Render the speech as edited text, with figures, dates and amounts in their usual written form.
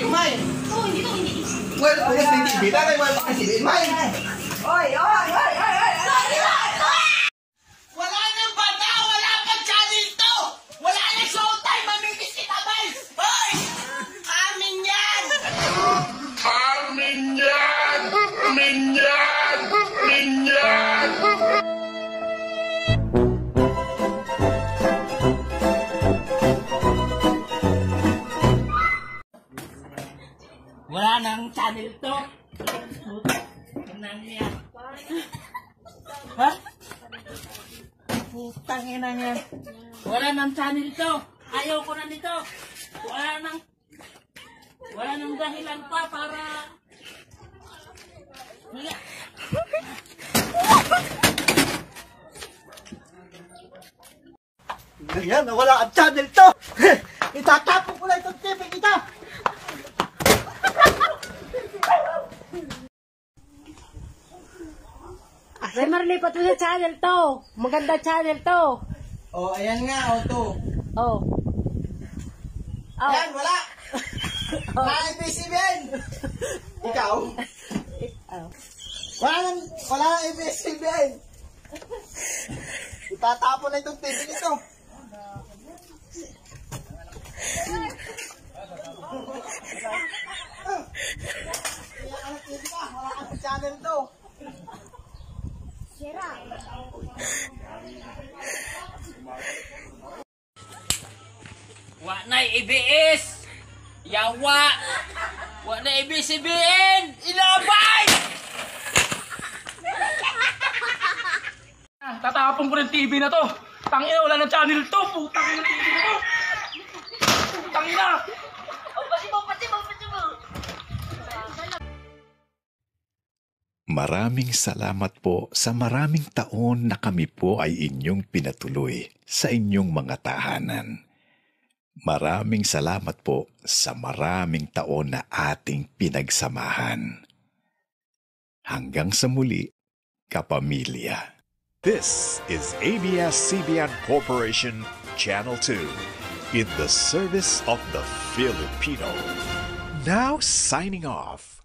TV, May. Oo, hindi to, hindi. Well, yes, may TV. Tagay, wala pa kasi TV, May. Oy! Wala nang bata, wala pang channel to. Wala nang showtime, mamimiss kita, May. Hoy! Amin yan! Amin yan! Amin yan! Amin yan! Wala nang channel to. Nang yan. Ha? Putang ina niya. Wala nang channel to. Ayaw ko na nito. Wala nang dahilan pa para... Yan, nawala ang channel to. Itatapon ko na itong TV kita. Ay, marilipat mo sa channel to. Maganda channel to. Oh, ayan nga, auto. Oh. Yan, wala. Wala nang PCBN. Ikaw? Wala nang PCBN. Itatapon na itong TV nito. Wala kang channel to. Wa na IBS. Yawa. Wa na ABS-CBN. Ilabay! Tatapon ko ng TV na to. Tangina, wala na channel to. Putang ina TV na to. Putang ina. Maraming salamat po sa maraming taon na kami po ay inyong pinatuloy sa inyong mga tahanan. Maraming salamat po sa maraming taon na ating pinagsamahan. Hanggang sa muli, kapamilya. This is ABS-CBN Corporation, Channel 2, in the service of the Filipino. Now signing off.